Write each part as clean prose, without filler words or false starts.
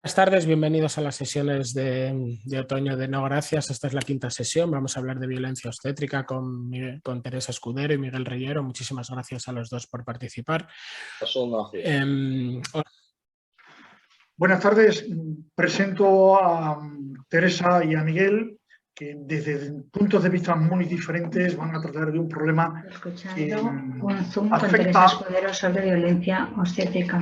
Buenas tardes, bienvenidos a las sesiones de otoño de No Gracias. Esta es la quinta sesión. Vamos a hablar de violencia obstétrica con Teresa Escudero y Miguel Reyero. Muchísimas gracias a los dos por participar. Buenas tardes. Presento a Teresa y a Miguel, que desde puntos de vista muy diferentes van a tratar de un problema que un Zoom con Teresa Escudero sobre violencia obstétrica.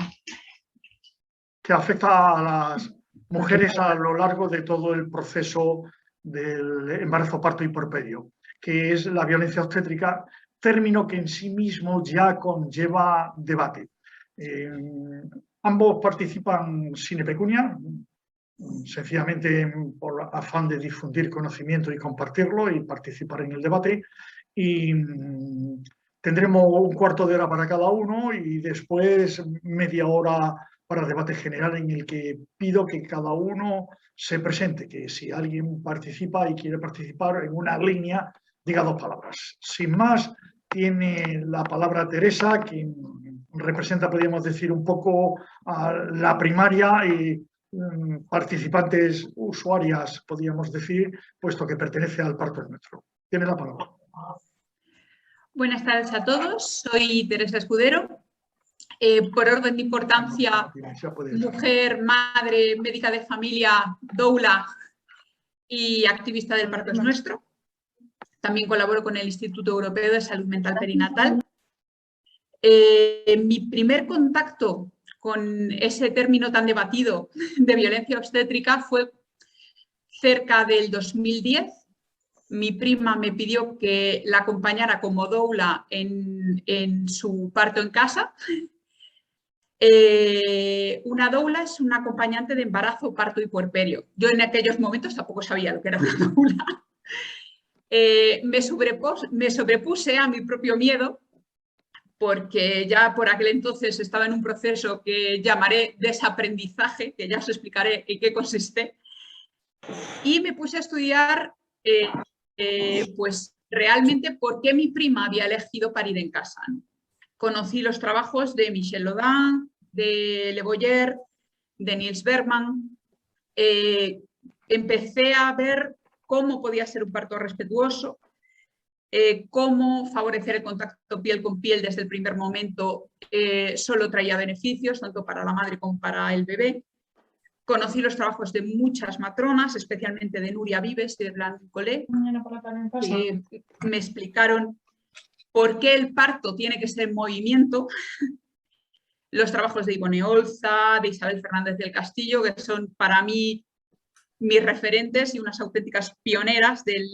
Que afecta a las mujeres a lo largo de todo el proceso del embarazo, parto y puerperio, que es la violencia obstétrica, término que en sí mismo ya conlleva debate. Ambos participan sine pecunia, sencillamente por afán de difundir conocimiento y compartirlo y participar en el debate. Y tendremos un cuarto de hora para cada uno y después media hora para debate general, en el que pido que cada uno se presente, que si alguien participa y quiere participar en una línea, diga dos palabras. Sin más, tiene la palabra Teresa, quien representa, podríamos decir, un poco a la primaria y participantes usuarias, podríamos decir, puesto que pertenece al Parto es Nuestro. Tiene la palabra. Buenas tardes a todos, soy Teresa Escudero. Por orden de importancia, mujer, madre, médica de familia, doula y activista del Parto es Nuestro. También colaboro con el Instituto Europeo de Salud Mental Perinatal. Mi primer contacto con ese término tan debatido de violencia obstétrica fue cerca del 2010. Mi prima me pidió que la acompañara como doula en su parto en casa. Una doula es una acompañante de embarazo, parto y puerperio. Yo en aquellos momentos tampoco sabía lo que era una doula. Me sobrepuse a mi propio miedo, porque ya por aquel entonces estaba en un proceso que llamaré desaprendizaje, que ya os explicaré en qué consiste, y me puse a estudiar pues realmente por qué mi prima había elegido parir en casa, ¿no? Conocí los trabajos de Michel Laudin, de Le Boyer, de Niels Bergman. Empecé a ver cómo podía ser un parto respetuoso, cómo favorecer el contacto piel con piel desde el primer momento solo traía beneficios, tanto para la madre como para el bebé. Conocí los trabajos de muchas matronas, especialmente de Nuria Vives y de Blanc Collet, que me explicaron por qué el parto tiene que ser en movimiento. Los trabajos de Ivone Olza, de Isabel Fernández del Castillo, que son para mí mis referentes y unas auténticas pioneras del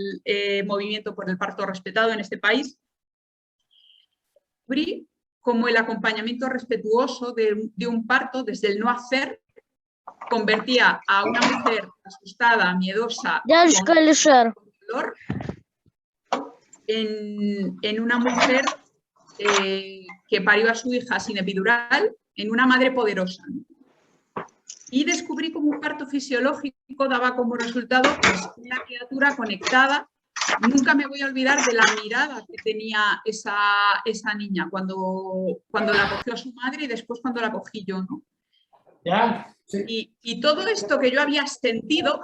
movimiento por el parto respetado en este país. Descubrí cómo el acompañamiento respetuoso de un parto, desde el no hacer, convertía a una mujer asustada, miedosa, con dolor, en una mujer que parió a su hija sin epidural, en una madre poderosa, ¿no? Y descubrí cómo un parto fisiológico daba como resultado pues, una criatura conectada. Nunca me voy a olvidar de la mirada que tenía esa niña cuando la cogió a su madre y después cuando la cogí yo, ¿no? ¿Ya? Sí. Y todo esto que yo había sentido,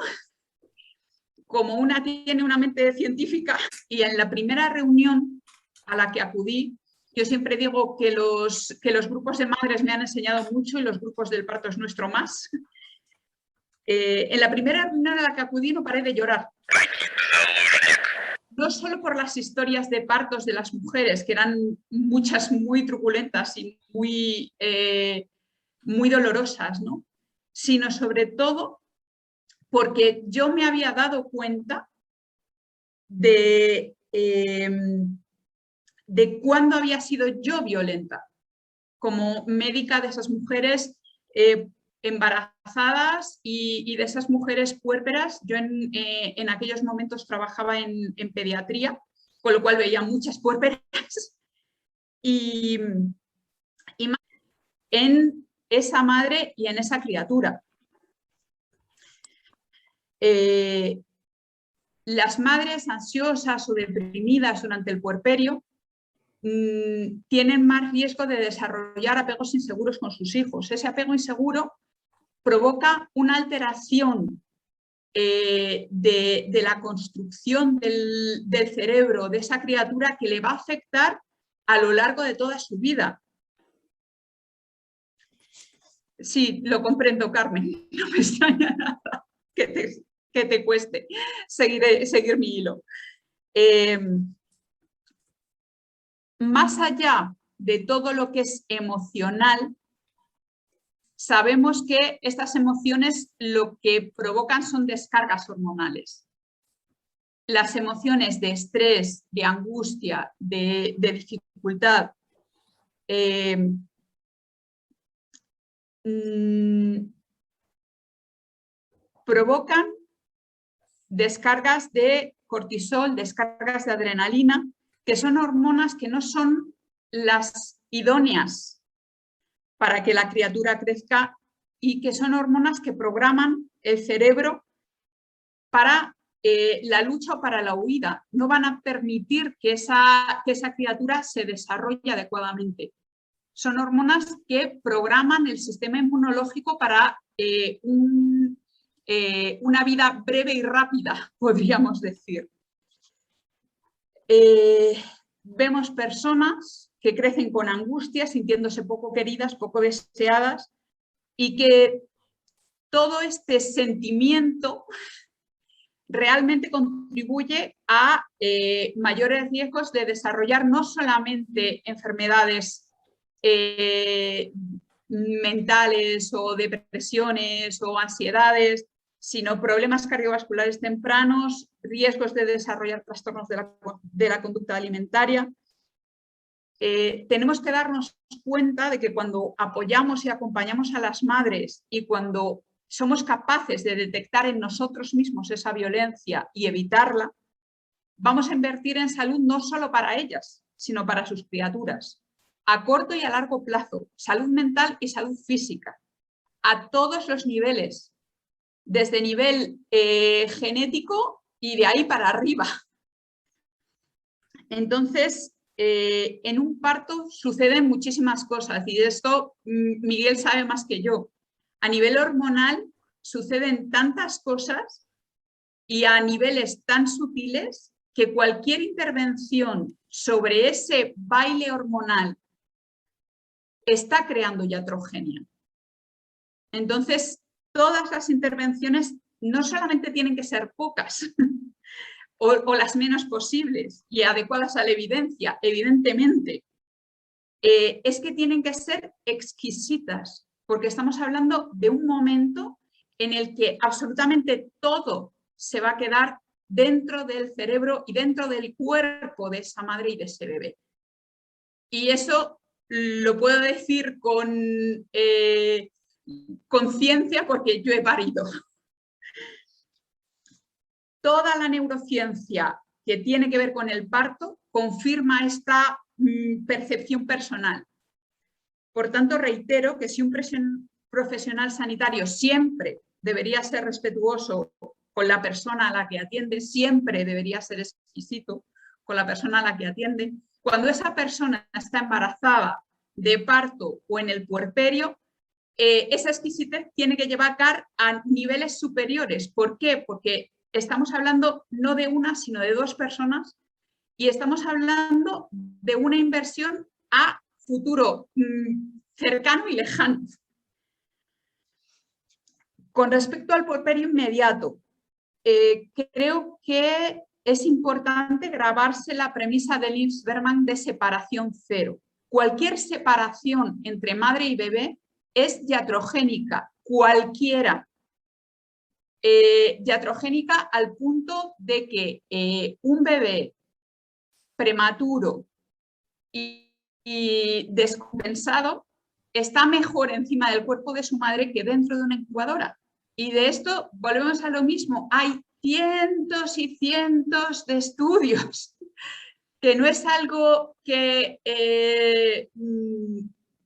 como una tiene una mente científica, y en la primera reunión a la que acudí, yo siempre digo que los grupos de madres me han enseñado mucho y los grupos del Parto es Nuestro más. En la primera reunión a la que acudí no paré de llorar. No solo por las historias de partos de las mujeres, que eran muchas muy truculentas y muy dolorosas, ¿no? Sino sobre todo porque yo me había dado cuenta de cuándo había sido yo violenta como médica de esas mujeres embarazadas y de esas mujeres puérperas. Yo en aquellos momentos trabajaba en pediatría, con lo cual veía muchas puérperas y más en esa madre y en esa criatura. Las madres ansiosas o deprimidas durante el puerperio tienen más riesgo de desarrollar apegos inseguros con sus hijos. Ese apego inseguro provoca una alteración de la construcción del cerebro de esa criatura que le va a afectar a lo largo de toda su vida. Sí, lo comprendo, Carmen, no me extraña nada que te cueste seguir mi hilo. Más allá de todo lo que es emocional, sabemos que estas emociones lo que provocan son descargas hormonales. Las emociones de estrés, de angustia, de dificultad, provocan descargas de cortisol, descargas de adrenalina, que son hormonas que no son las idóneas para que la criatura crezca y que son hormonas que programan el cerebro para la lucha o para la huida. No van a permitir que esa criatura se desarrolle adecuadamente. Son hormonas que programan el sistema inmunológico para una vida breve y rápida, podríamos decir. Vemos personas que crecen con angustia, sintiéndose poco queridas, poco deseadas, y que todo este sentimiento realmente contribuye a mayores riesgos de desarrollar no solamente enfermedades mentales o depresiones o ansiedades, sino problemas cardiovasculares tempranos, riesgos de desarrollar trastornos de la conducta alimentaria. Tenemos que darnos cuenta de que cuando apoyamos y acompañamos a las madres y cuando somos capaces de detectar en nosotros mismos esa violencia y evitarla, vamos a invertir en salud no solo para ellas, sino para sus criaturas, a corto y a largo plazo, salud mental y salud física, a todos los niveles, desde nivel genético y de ahí para arriba. Entonces, en un parto suceden muchísimas cosas y de esto Miguel sabe más que yo. A nivel hormonal suceden tantas cosas y a niveles tan sutiles que cualquier intervención sobre ese baile hormonal está creando iatrogenia. Entonces, todas las intervenciones no solamente tienen que ser pocas o las menos posibles y adecuadas a la evidencia, evidentemente, es que tienen que ser exquisitas, porque estamos hablando de un momento en el que absolutamente todo se va a quedar dentro del cerebro y dentro del cuerpo de esa madre y de ese bebé. Y eso lo puedo decir con conciencia porque yo he parido. Toda la neurociencia que tiene que ver con el parto confirma esta percepción personal. Por tanto, reitero que si un profesional sanitario siempre debería ser respetuoso con la persona a la que atiende, siempre debería ser exquisito con la persona a la que atiende, cuando esa persona está embarazada, de parto o en el puerperio, esa exquisitez tiene que llevar a niveles superiores. ¿Por qué? Porque estamos hablando no de una, sino de dos personas y estamos hablando de una inversión a futuro cercano y lejano. Con respecto al puerperio inmediato, creo que es importante grabarse la premisa de Nils Bergman de separación cero. Cualquier separación entre madre y bebé es iatrogénica, cualquiera. Iatrogénica al punto de que un bebé prematuro y descompensado está mejor encima del cuerpo de su madre que dentro de una incubadora. Y de esto volvemos a lo mismo. Hay cientos y cientos de estudios, que no es algo que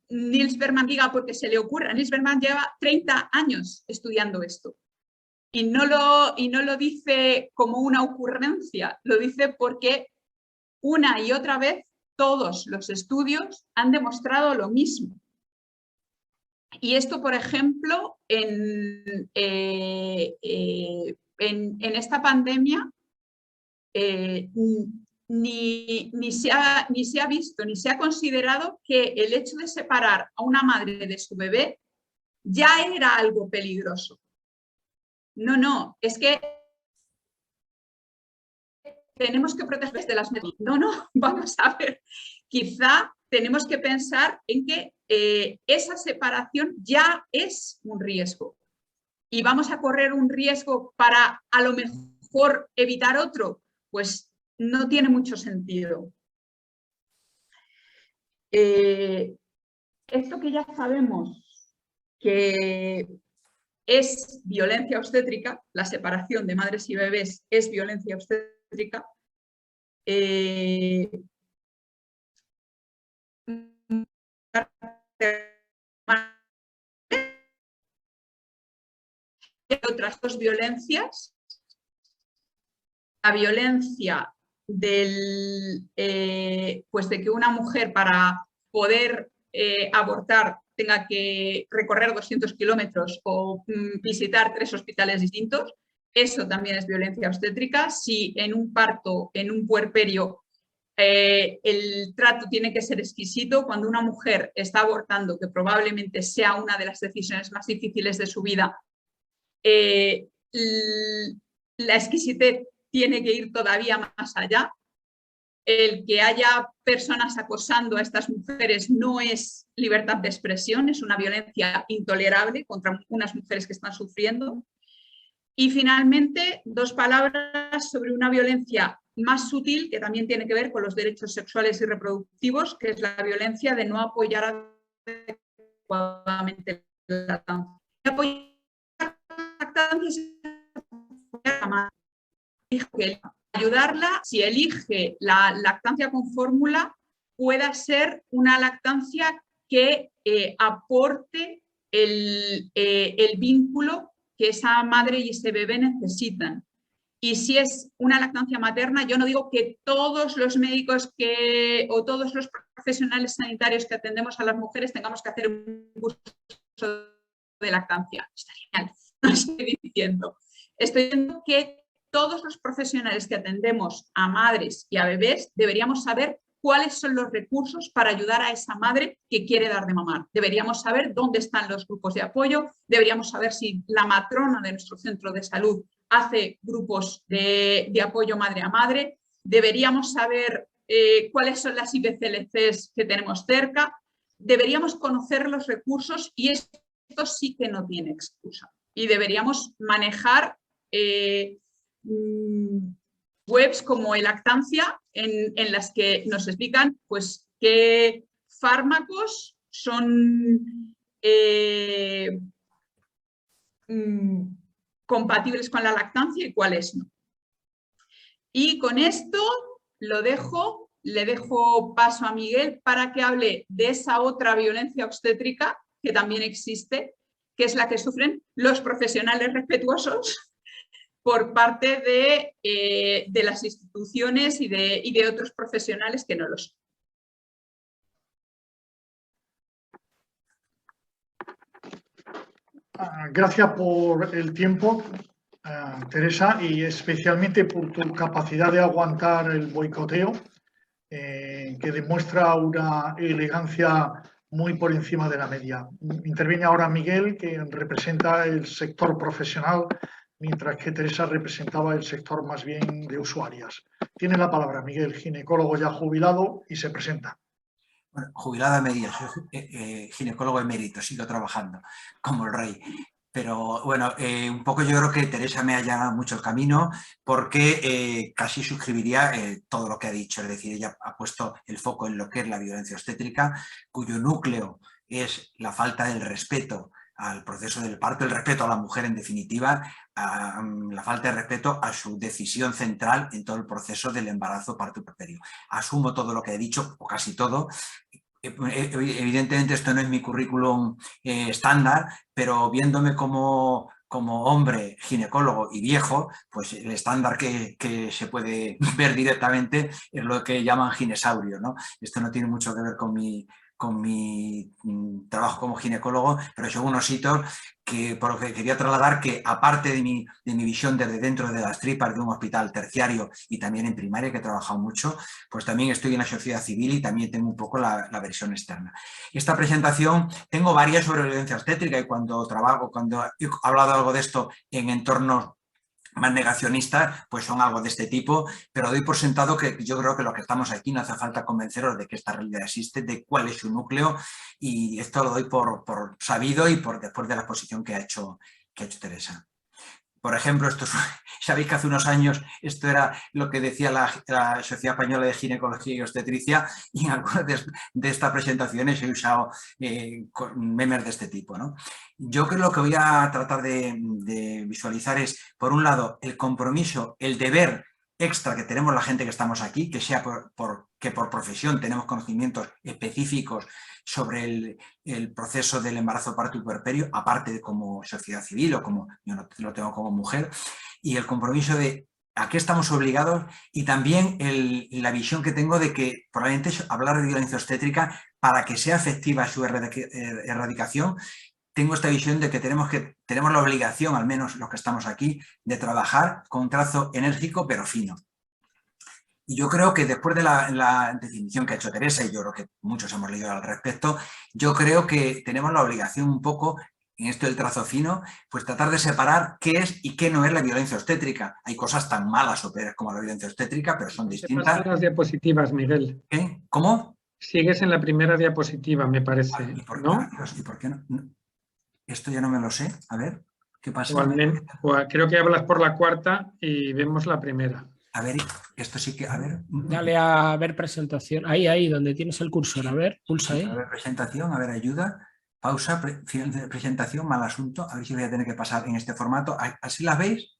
Nils Bergman diga porque se le ocurra. Nils Bergman lleva 30 años estudiando esto. Y no lo dice como una ocurrencia, lo dice porque una y otra vez todos los estudios han demostrado lo mismo. Y esto, por ejemplo, en esta pandemia ni se ha visto, ni se ha considerado que el hecho de separar a una madre de su bebé ya era algo peligroso. No, no, es que tenemos que protegerles de las medidas. No, no, vamos a ver, quizá tenemos que pensar en que esa separación ya es un riesgo y vamos a correr un riesgo para a lo mejor evitar otro, pues no tiene mucho sentido. Esto que ya sabemos que es violencia obstétrica, la separación de madres y bebés es violencia obstétrica, otras dos violencias, la violencia pues de que una mujer para poder abortar tenga que recorrer 200 kilómetros o visitar 3 hospitales distintos, eso también es violencia obstétrica. Si en un parto, en un puerperio, el trato tiene que ser exquisito, cuando una mujer está abortando, que probablemente sea una de las decisiones más difíciles de su vida, la exquisitez tiene que ir todavía más allá. El que haya personas acosando a estas mujeres no es libertad de expresión, es una violencia intolerable contra unas mujeres que están sufriendo. Y finalmente, 2 palabras sobre una violencia más sutil que también tiene que ver con los derechos sexuales y reproductivos, que es la violencia de no apoyar adecuadamente la lactancia. Apoyar la lactancia es ayudarla, si elige la lactancia con fórmula, pueda ser una lactancia que aporte el vínculo que esa madre y ese bebé necesitan. Y si es una lactancia materna, yo no digo que todos los médicos o todos los profesionales sanitarios que atendemos a las mujeres tengamos que hacer un curso de lactancia. Está genial, no estoy diciendo. Estoy diciendo que todos los profesionales que atendemos a madres y a bebés deberíamos saber cuáles son los recursos para ayudar a esa madre que quiere dar de mamar. Deberíamos saber dónde están los grupos de apoyo, deberíamos saber si la matrona de nuestro centro de salud hace grupos de apoyo madre a madre, deberíamos saber cuáles son las IBCLCs que tenemos cerca, deberíamos conocer los recursos y esto sí que no tiene excusa. Y deberíamos manejar webs como Lactancia en las que nos explican pues qué fármacos son compatibles con la lactancia y cuáles no. Y con esto lo dejo, le dejo paso a Miguel para que hable de esa otra violencia obstétrica que también existe, que es la que sufren los profesionales respetuosos por parte de las instituciones y de otros profesionales que no lo son. Gracias por el tiempo, Teresa, y especialmente por tu capacidad de aguantar el boicoteo, que demuestra una elegancia muy por encima de la media. Interviene ahora Miguel, que representa el sector profesional, mientras que Teresa representaba el sector más bien de usuarias. Tiene la palabra Miguel, ginecólogo ya jubilado, y se presenta. Bueno, jubilado a medias, soy ginecólogo emérito, sigo trabajando como el rey. Pero bueno, un poco yo creo que Teresa me ha allanado mucho el camino porque casi suscribiría todo lo que ha dicho. Es decir, ella ha puesto el foco en lo que es la violencia obstétrica, cuyo núcleo es la falta del respeto al proceso del parto, el respeto a la mujer en definitiva, la falta de respeto a su decisión central en todo el proceso del embarazo, parto y puerperio. Asumo todo lo que he dicho, o casi todo. Evidentemente esto no es mi currículum estándar, pero viéndome como hombre ginecólogo y viejo, pues el estándar que se puede ver directamente es lo que llaman ginesaurio, ¿no? Esto no tiene mucho que ver con con mi trabajo como ginecólogo, pero son unos hitos que, por lo que quería trasladar, que aparte de mi visión desde dentro de las tripas de un hospital terciario y también en primaria, que he trabajado mucho, pues también estoy en la sociedad civil y también tengo un poco la versión externa. Esta presentación, tengo varias sobre violencia obstétrica y cuando he hablado algo de esto en entornos más negacionistas, pues son algo de este tipo, pero doy por sentado que yo creo que los que estamos aquí no hace falta convenceros de que esta realidad existe, de cuál es su núcleo, y esto lo doy por sabido y después de la exposición que ha hecho Teresa. Por ejemplo, sabéis que hace unos años esto era lo que decía la Sociedad Española de Ginecología y Obstetricia, y en algunas de estas presentaciones he usado memes de este tipo, ¿no? Yo creo que voy a tratar de visualizar es, por un lado, el compromiso, el deber extra que tenemos la gente que estamos aquí, que sea que por profesión tenemos conocimientos específicos sobre el proceso del embarazo, parto y puerperio, aparte de como sociedad civil o como yo no lo tengo como mujer, y el compromiso de a qué estamos obligados, y también la visión que tengo de que probablemente hablar de violencia obstétrica, para que sea efectiva su erradicación, tengo esta visión de que tenemos la obligación, al menos los que estamos aquí, de trabajar con un trazo enérgico pero fino. Y yo creo que después de la definición que ha hecho Teresa, y yo creo que muchos hemos leído al respecto, yo creo que tenemos la obligación un poco, en esto del trazo fino, pues tratar de separar qué es y qué no es la violencia obstétrica. Hay cosas tan malas o peores como la violencia obstétrica, pero son distintas. Te las diapositivas, Miguel. ¿Qué? ¿Cómo? Sigues en la primera diapositiva, me parece, ¿Y por, ¿no? ¿Y por qué no? Esto ya no me lo sé. A ver, ¿qué pasa? Creo que hablas por la cuarta y vemos la primera. A ver, esto sí que, a ver. Dale a ver presentación. Ahí, donde tienes el cursor. A ver, pulsa ahí. A ver, presentación, a ver, ayuda. Pausa, final de presentación, mal asunto. A ver si voy a tener que pasar en este formato. ¿Así las veis?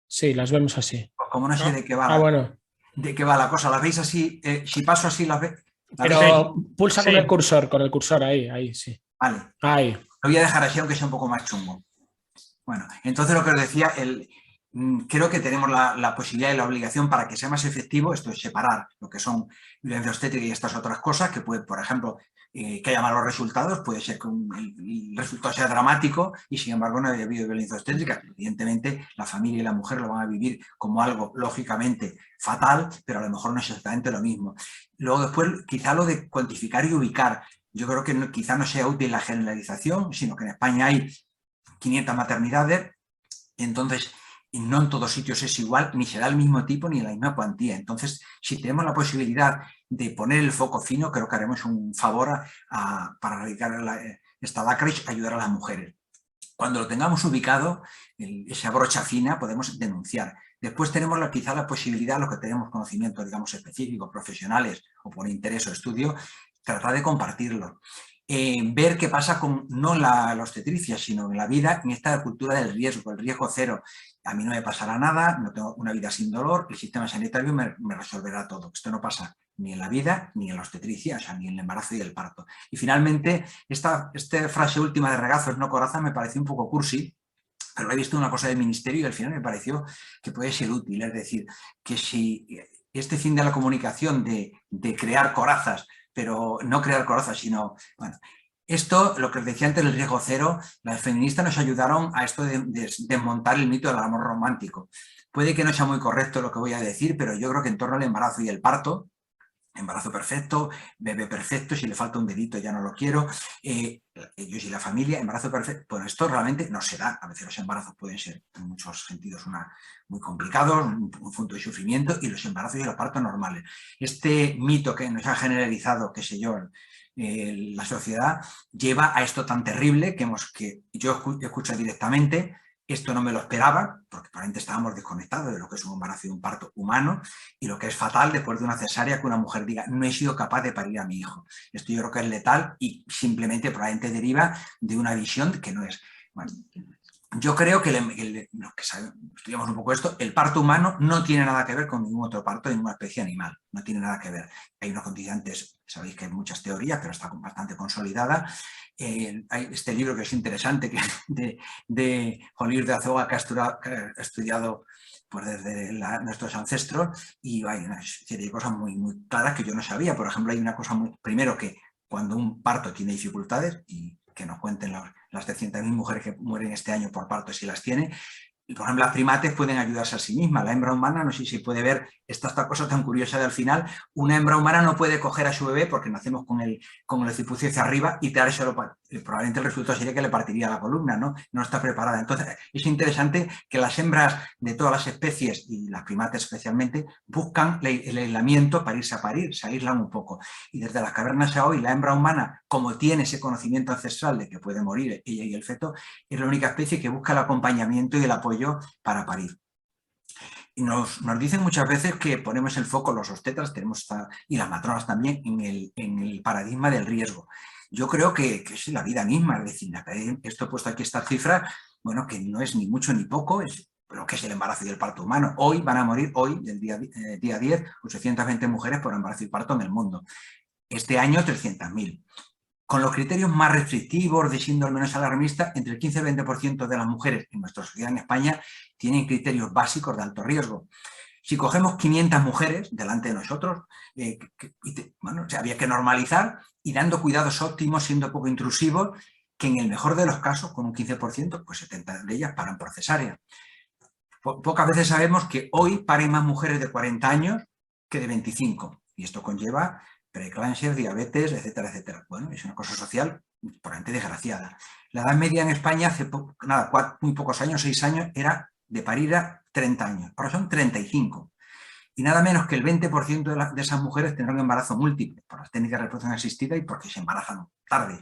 Sí, las vemos así. Pues como no sé de qué va. Bueno. De qué va la cosa. ¿Las veis así? Si paso así, las veis. Pero pulsa con el cursor, ahí, sí. Vale. Ahí. Lo voy a dejar así, aunque sea un poco más chungo. Bueno, entonces lo que os decía, creo que tenemos la posibilidad y la obligación, para que sea más efectivo, esto es separar lo que son violencia obstétrica y estas otras cosas, que puede, por ejemplo, que haya malos resultados, puede ser que el resultado sea dramático y sin embargo no haya habido violencia obstétrica. Evidentemente la familia y la mujer lo van a vivir como algo lógicamente fatal, pero a lo mejor no es exactamente lo mismo. Luego después quizá lo de cuantificar y ubicar. Yo creo que quizá no sea útil la generalización, sino que en España hay 500 maternidades, entonces no en todos sitios es igual, ni será el mismo tipo ni la misma cuantía. Entonces, si tenemos la posibilidad de poner el foco fino, creo que haremos un favor para erradicar esta lacra y ayudar a las mujeres. Cuando lo tengamos ubicado, esa brocha fina, podemos denunciar. Después tenemos quizá la posibilidad, los que tenemos conocimientos, digamos, específicos, profesionales o por interés o estudio, tratar de compartirlo. Ver qué pasa con no la obstetricia, sino en la vida, en esta cultura del riesgo, el riesgo cero. A mí no me pasará nada, no tengo una vida sin dolor, el sistema sanitario me resolverá todo. Esto no pasa ni en la vida ni en la obstetricia, o sea, ni en el embarazo y el parto. Y finalmente, esta frase última de regazos no coraza me pareció un poco cursi, pero he visto una cosa del ministerio y al final me pareció que puede ser útil. Es decir, que si este fin de la comunicación de crear corazas, pero no crear corazas, sino, bueno, esto, lo que os decía antes, el riesgo cero, las feministas nos ayudaron a esto de desmontar el mito del amor romántico. Puede que no sea muy correcto lo que voy a decir, pero yo creo que en torno al embarazo y el parto, embarazo perfecto, bebé perfecto, si le falta un dedito ya no lo quiero, ellos y la familia, embarazo perfecto, bueno, esto realmente no se da. A veces los embarazos pueden ser en muchos sentidos muy complicados, un punto de sufrimiento, y los embarazos y los partos normales. Este mito que nos ha generalizado, qué sé yo, la sociedad, lleva a esto tan terrible que yo escucho directamente. Esto no me lo esperaba, porque probablemente estábamos desconectados de lo que es un embarazo y un parto humano, y lo que es fatal después de una cesárea, que una mujer diga, no he sido capaz de parir a mi hijo. Esto yo creo que es letal y simplemente probablemente deriva de una visión que no es. Bueno, yo creo que los que estudiamos un poco esto, el parto humano no tiene nada que ver con ningún otro parto de ninguna especie animal, no tiene nada que ver. Hay unos condicionantes, sabéis que hay muchas teorías, pero está bastante consolidada. Hay este libro que es interesante, que de Juan de Azoga, que ha estudiado pues, desde nuestros ancestros, y hay una serie de cosas muy, muy claras que yo no sabía. Por ejemplo, hay una cosa primero que cuando un parto tiene dificultades, y que nos cuenten las 300.000 mujeres que mueren este año por parto si las tiene. Y, por ejemplo, las primates pueden ayudarse a sí mismas. La hembra humana, no sé si puede ver esta cosa tan curiosa de al final, una hembra humana no puede coger a su bebé porque nacemos con el occipucio hacia arriba y tirárselo. Probablemente el resultado sería que le partiría la columna, ¿no? No está preparada. Entonces, es interesante que las hembras de todas las especies, y las primates especialmente, buscan el aislamiento para irse a parir, se aíslan un poco. Y desde las cavernas a hoy, la hembra humana, como tiene ese conocimiento ancestral de que puede morir ella y el feto, es la única especie que busca el acompañamiento y el apoyo para parir. Y nos dicen muchas veces que ponemos el foco, los obstetras y las matronas también, en el paradigma del riesgo. Yo creo que es la vida misma, es decir, esto he puesto aquí esta cifra, bueno, que no es ni mucho ni poco, es lo que es el embarazo y el parto humano. Hoy van a morir, del día 10, 820 mujeres por embarazo y parto en el mundo. Este año 300.000. Con los criterios más restrictivos, de siendo al menos alarmista, entre el 15 y el 20% de las mujeres en nuestra sociedad en España tienen criterios básicos de alto riesgo. Si cogemos 500 mujeres delante de nosotros, bueno, había que normalizar y dando cuidados óptimos, siendo poco intrusivos, que en el mejor de los casos, con un 15%, pues 70 de ellas paran por cesárea. Pocas veces sabemos que hoy paren más mujeres de 40 años que de 25, y esto conlleva preeclampsia, diabetes, etcétera, etcétera. Bueno, es una cosa social probablemente desgraciada. La edad media en España hace muy pocos años, 6 años, era de parir a 30 años. Ahora son 35. Y nada menos que el 20% de esas mujeres tendrán embarazo múltiple por las técnicas de reproducción asistida y porque se embarazan tarde,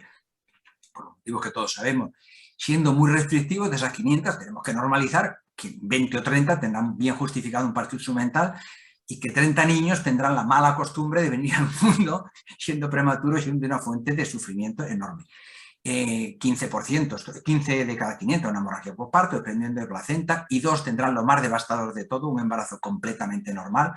por los motivos que todos sabemos. Siendo muy restrictivos, de esas 500 tenemos que normalizar que 20 o 30 tendrán bien justificado un parto instrumental y que 30 niños tendrán la mala costumbre de venir al mundo siendo prematuros y siendo una fuente de sufrimiento enorme. 15%, 15 de cada 500 una hemorragia por parto, dependiendo de placenta, y 2 tendrán lo más devastador de todo, un embarazo completamente normal,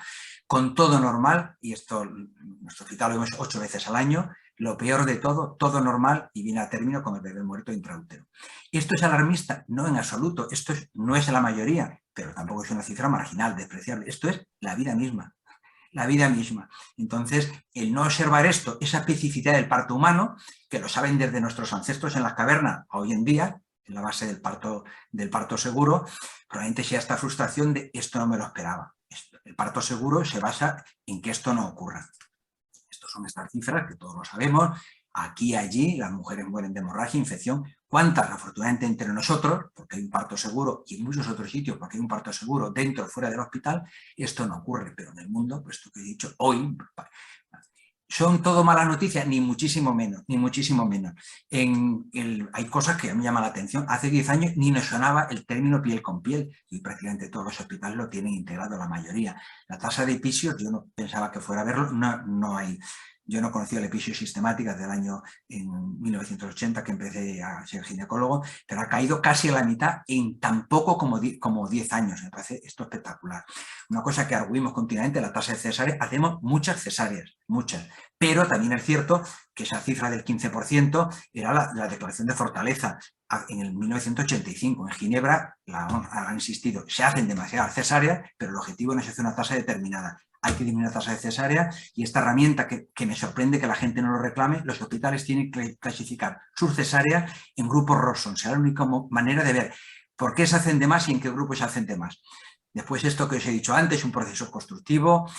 con todo normal, y esto en nuestro hospital lo vemos 8 veces al año, lo peor de todo normal, y viene a término con el bebé muerto intraútero. ¿Esto es alarmista? No, en absoluto, esto no es la mayoría, pero tampoco es una cifra marginal, despreciable, esto es la vida misma. La vida misma. Entonces, el no observar esto, esa especificidad del parto humano, que lo saben desde nuestros ancestros en las cavernas a hoy en día, en la base del parto seguro, probablemente sea esta frustración de esto no me lo esperaba. El parto seguro se basa en que esto no ocurra. Estas son estas cifras que todos lo sabemos. Aquí y allí las mujeres mueren de hemorragia, infección. ¿Cuántas? Afortunadamente entre nosotros, porque hay un parto seguro, y en muchos otros sitios, porque hay un parto seguro dentro o fuera del hospital, esto no ocurre. Pero en el mundo, pues esto que he dicho hoy, ¿son todo malas noticias? Ni muchísimo menos, ni muchísimo menos. Hay cosas que a mí me llaman la atención. Hace 10 años ni nos sonaba el término piel con piel, y prácticamente todos los hospitales lo tienen integrado, la mayoría. La tasa de episios, yo no pensaba que fuera a verlo, no hay. Yo no conocía la episio sistemática del año en 1980 que empecé a ser ginecólogo, pero ha caído casi a la mitad en tan poco como 10 años. Me parece esto espectacular. Una cosa que arguimos continuamente, la tasa de cesáreas, hacemos muchas cesáreas, muchas, pero también es cierto que esa cifra del 15% era la declaración de fortaleza. En el 1985 en Ginebra, han insistido, se hacen demasiadas cesáreas, pero el objetivo no es hacer una tasa determinada. Hay que disminuir la tasa de cesárea, y esta herramienta que me sorprende que la gente no lo reclame, los hospitales tienen que clasificar sus cesáreas en grupos Robson. Será la única manera de ver por qué se hacen de más y en qué grupos se hacen de más. Después, esto que os he dicho antes, un proceso constructivo,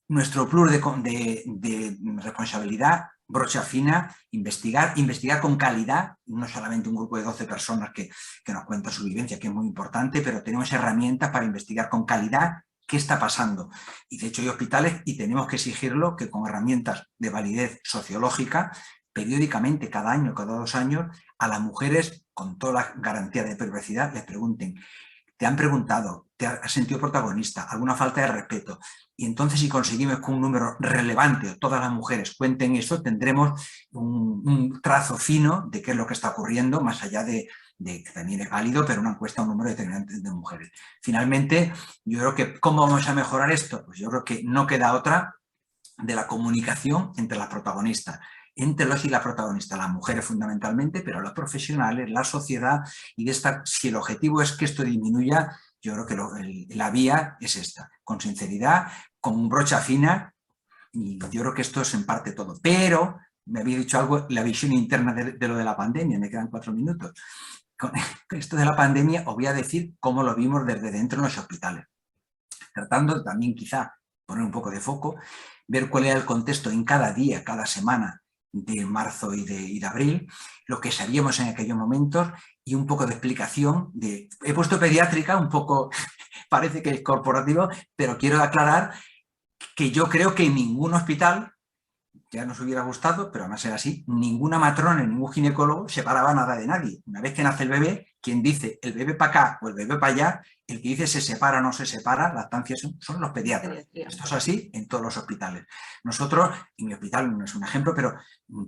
nuestro plus de responsabilidad, brocha fina, investigar con calidad, no solamente un grupo de 12 personas que nos cuenta su vivencia, que es muy importante, pero tenemos herramientas para investigar con calidad qué está pasando. Y de hecho hay hospitales, y tenemos que exigirlo, que con herramientas de validez sociológica, periódicamente, cada año, cada 2 años, a las mujeres, con toda la garantía de privacidad, les pregunten, ¿te han preguntado? ¿Te has sentido protagonista? ¿Alguna falta de respeto? Y entonces, si conseguimos que un número relevante, todas las mujeres cuenten eso, tendremos un trazo fino de qué es lo que está ocurriendo, más allá de que también es válido, pero una encuesta a un número determinante de mujeres. Finalmente, yo creo que, ¿cómo vamos a mejorar esto? Pues yo creo que no queda otra de la comunicación entre las protagonistas, entre los y la protagonista, las mujeres fundamentalmente, pero los profesionales, la sociedad, y si el objetivo es que esto disminuya, yo creo que la vía es esta, con sinceridad, con brocha fina, y yo creo que esto es en parte todo. Pero me había dicho algo, la visión interna de lo de la pandemia, me quedan 4 minutos. Con esto de la pandemia os voy a decir cómo lo vimos desde dentro en los hospitales, tratando también quizá poner un poco de foco, ver cuál era el contexto en cada día, cada semana de marzo y de abril, lo que sabíamos en aquellos momentos y un poco de explicación. He puesto pediátrica, un poco parece que es corporativo, pero quiero aclarar que yo creo que en ningún hospital, ya nos hubiera gustado, pero además era así, ninguna matrona, ningún ginecólogo separaba nada de nadie. Una vez que nace el bebé, quien dice el bebé para acá o el bebé para allá, el que dice se separa o no se separa, lactancia son los pediatras. Esto es así en todos los hospitales. Nosotros, en mi hospital no es un ejemplo, pero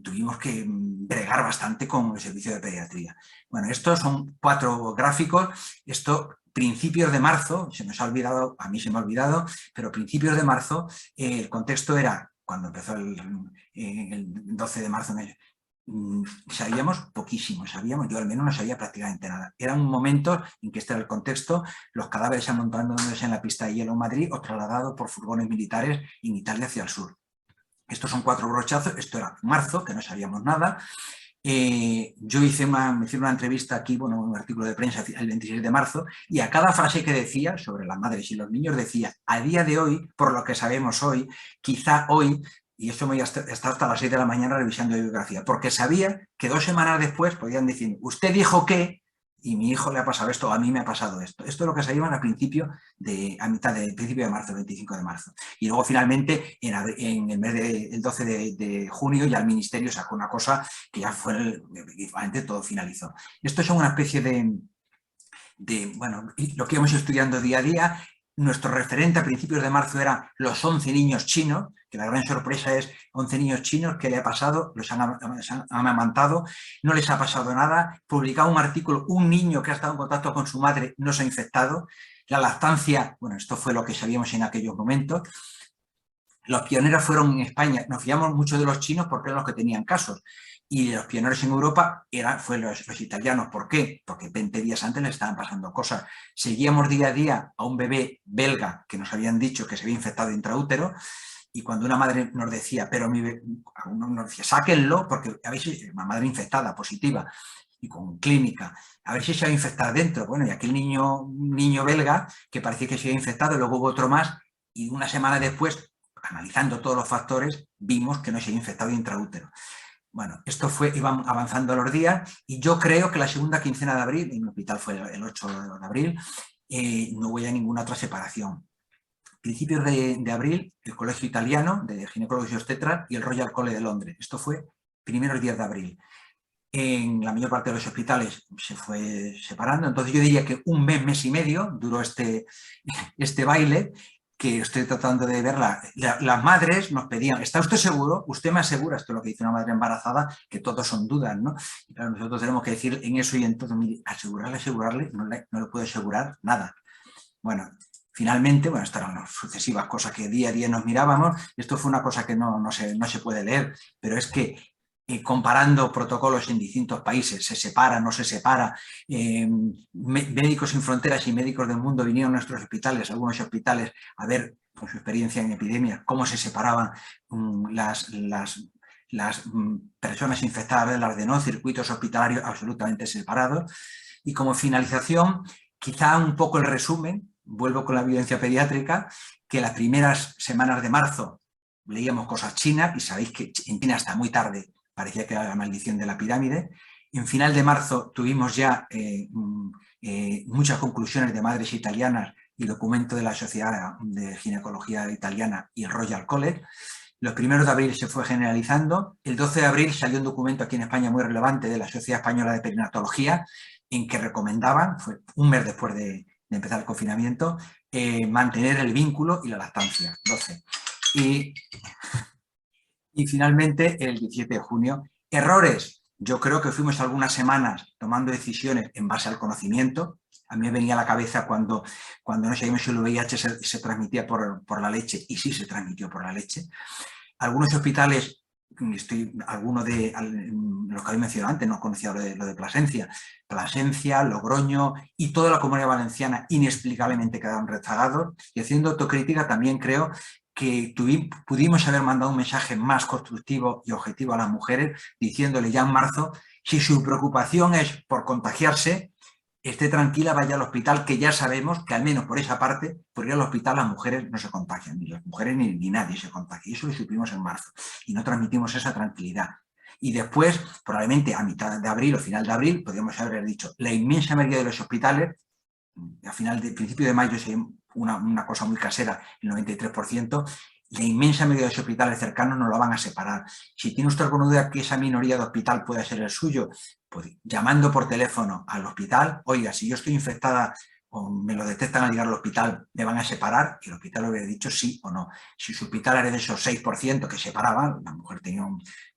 tuvimos que bregar bastante con el servicio de pediatría. Bueno, estos son 4 gráficos. Esto, principios de marzo, se nos ha olvidado, a mí se me ha olvidado, pero principios de marzo, el contexto era, cuando empezó el 12 de marzo, sabíamos poquísimo, yo al menos no sabía prácticamente nada. Era un momento en que este era el contexto, los cadáveres amontonándose en la pista de hielo en Madrid o trasladados por furgones militares en Italia hacia el sur. Estos son 4 brochazos, esto era marzo, que no sabíamos nada. Yo me hice una entrevista aquí, bueno, un artículo de prensa el 26 de marzo, y a cada frase que decía sobre las madres y los niños decía, a día de hoy, por lo que sabemos hoy, quizá hoy, y esto me voy a estar hasta las 6 de la mañana revisando bibliografía, porque sabía que 2 semanas después podían decir, usted dijo que, y mi hijo le ha pasado esto, a mí me ha pasado esto. Esto es lo que sabían a principio de marzo, el 25 de marzo. Y luego finalmente, en el mes del 12 de junio, ya el Ministerio sacó una cosa que ya fue, equivalente, todo finalizó. Esto es una especie bueno, lo que íbamos estudiando día a día. Nuestro referente a principios de marzo era los 11 niños chinos, que la gran sorpresa es 11 niños chinos, ¿qué le ha pasado? Los han amamantado, no les ha pasado nada. Publicaba un artículo, un niño que ha estado en contacto con su madre no se ha infectado. La lactancia, bueno, esto fue lo que sabíamos en aquellos momentos. Los pioneros fueron en España, nos fiamos mucho de los chinos porque eran los que tenían casos. Y los pioneros en Europa fueron los italianos. ¿Por qué? Porque 20 días antes les estaban pasando cosas. Seguíamos día a día a un bebé belga que nos habían dicho que se había infectado intraútero, y cuando una madre nos decía, uno nos decía, sáquenlo porque a ver si una madre infectada, positiva, y con clínica, a ver si se va a infectar dentro. Bueno, y aquel niño belga que parecía que se había infectado, luego hubo otro más, y una semana después, analizando todos los factores, vimos que no se había infectado intraútero. Bueno, esto iban avanzando los días, y yo creo que la segunda quincena de abril, en mi hospital fue el 8 de abril, no hubo ya ninguna otra separación. Principios de abril, el Colegio Italiano de Ginecólogos y Obstetras y el Royal College de Londres. Esto fue primeros días de abril. En la mayor parte de los hospitales se fue separando, entonces yo diría que un mes y medio duró este baile, que estoy tratando de verla. Las madres nos pedían, ¿está usted seguro? Usted me asegura, esto es lo que dice una madre embarazada, que todos son dudas, ¿no? Y claro, nosotros tenemos que decir en eso y en todo, mire, asegurarle, no le puedo asegurar nada. Bueno, finalmente, bueno, estas eran las sucesivas cosas que día a día nos mirábamos. Esto fue una cosa que no se puede leer, pero es que comparando protocolos en distintos países, se separa, no se separa. Médicos Sin Fronteras y Médicos del Mundo vinieron a nuestros hospitales, algunos hospitales, a ver, con su experiencia en epidemia, cómo se separaban las personas infectadas, las de no, circuitos hospitalarios absolutamente separados. Y como finalización, quizá un poco el resumen, vuelvo con la violencia pediátrica, que las primeras semanas de marzo leíamos cosas chinas, y sabéis que en China hasta muy tarde parecía que era la maldición de la pirámide. En final de marzo tuvimos ya muchas conclusiones de madres italianas y documento de la Sociedad de Ginecología Italiana y el Royal College. Los primeros de abril se fue generalizando. El 12 de abril salió un documento aquí en España muy relevante de la Sociedad Española de Perinatología, en que recomendaban, fue un mes después de empezar el confinamiento, mantener el vínculo y la lactancia. 12. Y finalmente, el 17 de junio, errores. Yo creo que fuimos algunas semanas tomando decisiones en base al conocimiento. A mí me venía a la cabeza cuando no sabíamos si el VIH se transmitía por la leche, y sí se transmitió por la leche. Algunos hospitales, algunos de los que había mencionado antes, no conocía lo de Plasencia, Logroño y toda la Comunidad Valenciana inexplicablemente quedaron rezagados. Y haciendo autocrítica también creo que pudimos haber mandado un mensaje más constructivo y objetivo a las mujeres, diciéndole ya en marzo, si su preocupación es por contagiarse, esté tranquila, vaya al hospital, que ya sabemos que al menos por esa parte, por ir al hospital las mujeres no se contagian, ni las mujeres ni nadie se contagia. Y eso lo supimos en marzo y no transmitimos esa tranquilidad. Y después, probablemente a mitad de abril o final de abril, podríamos haber dicho, la inmensa mayoría de los hospitales, a principio de mayo, una cosa muy casera, el 93%, la inmensa mayoría de los hospitales cercanos no lo van a separar. Si tiene usted alguna duda que esa minoría de hospital pueda ser el suyo, pues llamando por teléfono al hospital, oiga, si yo estoy infectada o me lo detectan al llegar al hospital, ¿me van a separar? Y el hospital le hubiera dicho sí o no. Si su hospital era de esos 6% que separaban, la mujer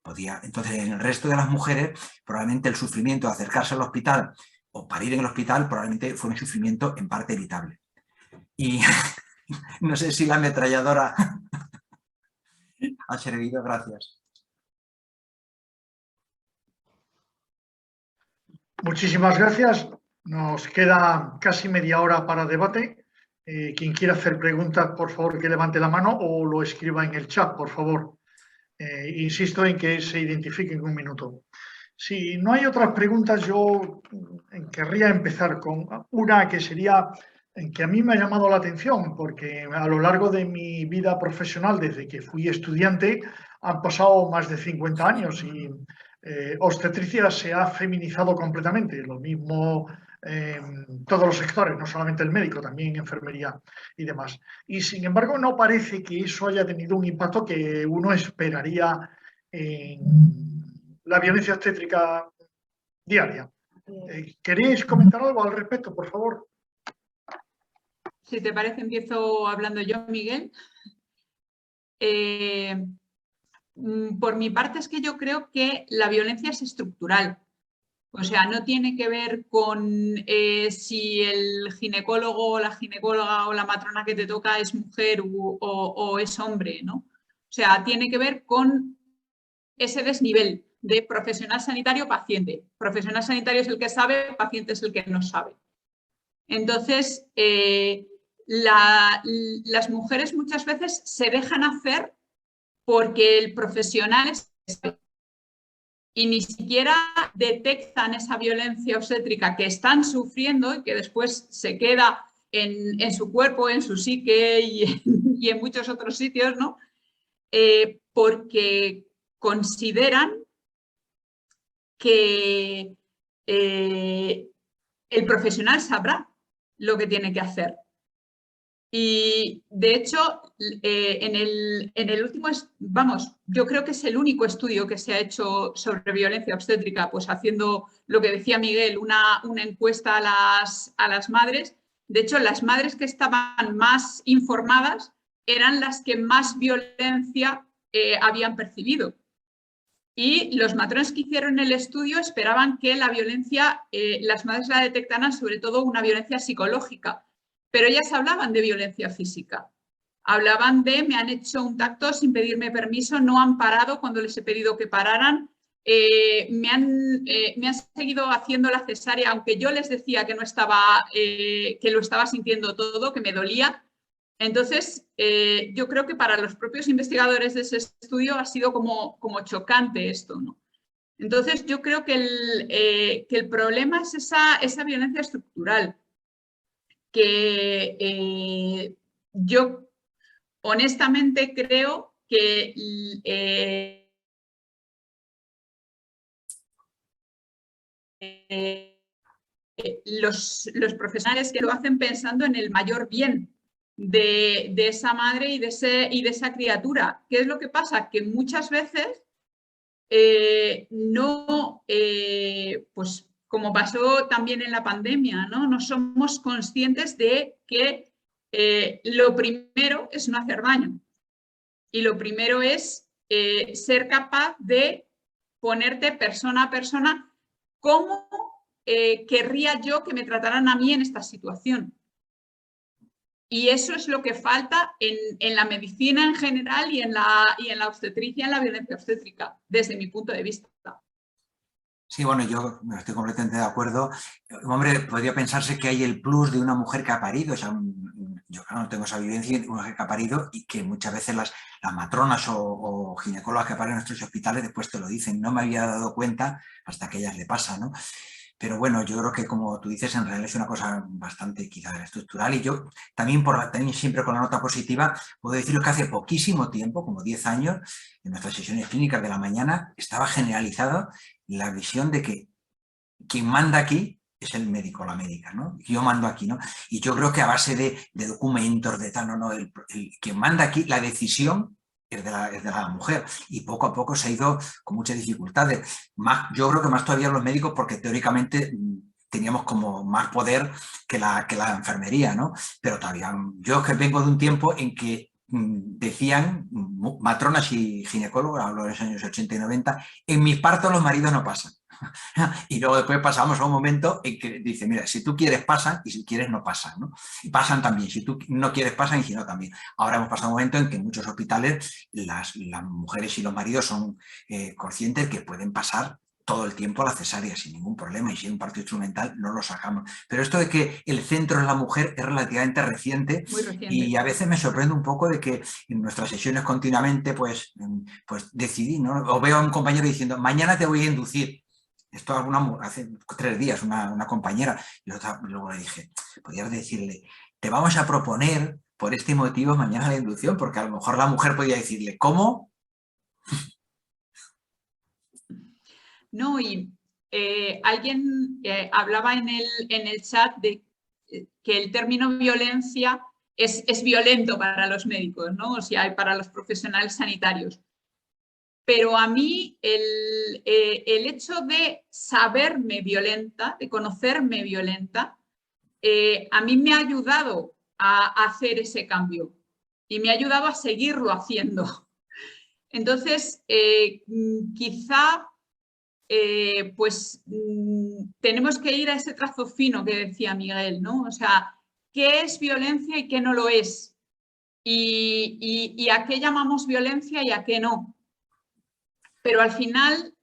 podía... Entonces, en el resto de las mujeres, probablemente el sufrimiento de acercarse al hospital o parir en el hospital probablemente fue un sufrimiento en parte evitable. Y no sé si la ametralladora ha servido. Gracias. Muchísimas gracias. Nos queda casi media hora para debate. Quien quiera hacer preguntas, por favor, que levante la mano o lo escriba en el chat, por favor. Insisto en que se identifique en un minuto. Si no hay otras preguntas, yo querría empezar con una que sería que a mí me ha llamado la atención, porque a lo largo de mi vida profesional, desde que fui estudiante, han pasado más de 50 años y obstetricia se ha feminizado completamente. Lo mismo en todos los sectores, no solamente el médico, también enfermería y demás. Y sin embargo, no parece que eso haya tenido un impacto que uno esperaría en la violencia obstétrica diaria. ¿Queréis comentar algo al respecto, por favor? Si te parece, empiezo hablando yo, Miguel. Por mi parte es que yo creo que la violencia es estructural. O sea, no tiene que ver con si el ginecólogo o la ginecóloga o la matrona que te toca es mujer o es hombre, ¿no? O sea, tiene que ver con ese desnivel de profesional sanitario-paciente. Profesional sanitario es el que sabe, paciente es el que no sabe. Entonces, las mujeres muchas veces se dejan hacer porque el profesional es... y ni siquiera detectan esa violencia obstétrica que están sufriendo y que después se queda en su cuerpo, en su psique y en muchos otros sitios, ¿no? Porque consideran que el profesional sabrá lo que tiene que hacer. Y de hecho, en el último, vamos, yo creo que es el único estudio que se ha hecho sobre violencia obstétrica, pues haciendo lo que decía Miguel, una encuesta a las madres. De hecho, las madres que estaban más informadas eran las que más violencia habían percibido. Y los matrones que hicieron el estudio esperaban que la violencia, las madres la detectaran sobre todo una violencia psicológica. Pero ellas hablaban de violencia física. Hablaban de me han hecho un tacto sin pedirme permiso, no han parado cuando les he pedido que pararan, me han seguido haciendo la cesárea, aunque yo les decía que no estaba, que lo estaba sintiendo todo, que me dolía. Entonces, yo creo que para los propios investigadores de ese estudio ha sido como chocante esto, ¿no? Entonces, yo creo que el problema es esa violencia estructural, que yo honestamente creo que los profesionales que lo hacen pensando en el mayor bien de esa madre y de esa criatura. ¿Qué es lo que pasa? Que muchas veces no, pues como pasó también en la pandemia, no somos conscientes de que lo primero es no hacer daño y lo primero es ser capaz de ponerte persona a persona cómo querría yo que me trataran a mí en esta situación. Y eso es lo que falta en la medicina en general y en la obstetricia, en la violencia obstétrica, desde mi punto de vista. Sí, bueno, yo estoy completamente de acuerdo. Hombre, podría pensarse que hay el plus de una mujer que ha parido. O sea, yo claro, no tengo esa vivencia, una mujer que ha parido y que muchas veces las matronas o ginecólogas que paren en nuestros hospitales después te lo dicen, no me había dado cuenta hasta que a ellas le pasa, ¿no? Pero bueno, yo creo que como tú dices, en realidad es una cosa bastante quizás estructural y yo también, también siempre con la nota positiva puedo deciros que hace poquísimo tiempo, como 10 años, en nuestras sesiones clínicas de la mañana estaba generalizada la visión de que quien manda aquí es el médico o la médica, ¿no? Yo mando aquí, ¿no? Y yo creo que a base de documentos, de tal, no, quien manda aquí, la decisión es de la mujer y poco a poco se ha ido con muchas dificultades. Yo creo que más todavía los médicos porque teóricamente teníamos como más poder que la enfermería, ¿no? Pero todavía, yo que vengo de un tiempo en que decían matronas y ginecólogos, hablo de los años 80 y 90, en mis partos los maridos no pasan. Y luego después pasamos a un momento en que dice, mira, si tú quieres pasan y si quieres no pasan, ¿no? Y pasan también, si tú no quieres pasan y si no también. Ahora hemos pasado a un momento en que en muchos hospitales las mujeres y los maridos son conscientes que pueden pasar todo el tiempo a la cesárea sin ningún problema y si hay un parto instrumental no lo sacamos. Pero esto de que el centro es la mujer es relativamente reciente, y a veces me sorprende un poco de que en nuestras sesiones continuamente pues decidí, ¿no? O veo a un compañero diciendo, mañana te voy a inducir. Esto hace 3 días, una compañera, y luego le dije, podrías decirle, te vamos a proponer por este motivo mañana la inducción, porque a lo mejor la mujer podía decirle, ¿cómo? No, y alguien hablaba en el chat de que el término violencia es violento para los médicos, ¿no? O sea, para los profesionales sanitarios. Pero a mí el hecho de saberme violenta, de conocerme violenta, a mí me ha ayudado a hacer ese cambio y me ha ayudado a seguirlo haciendo. Entonces, quizá pues tenemos que ir a ese trazo fino que decía Miguel, ¿no? O sea, ¿qué es violencia y qué no lo es? Y a qué llamamos violencia y a qué no. Pero al final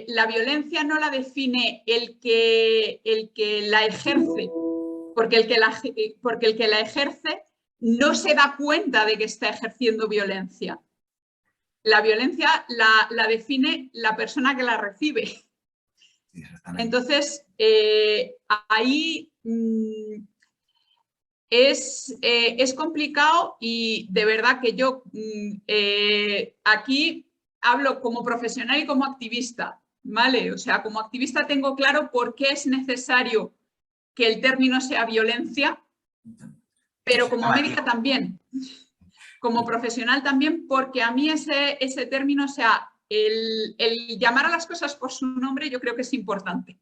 la violencia no la define el que la ejerce, porque el que la ejerce no se da cuenta de que está ejerciendo violencia. La violencia la define la persona que la recibe. Entonces, ahí es complicado y de verdad que yo aquí hablo como profesional y como activista, ¿vale? O sea, como activista tengo claro por qué es necesario que el término sea violencia, pero como médica también, como profesional también, porque a mí ese término, o sea, el llamar a las cosas por su nombre yo creo que es importante.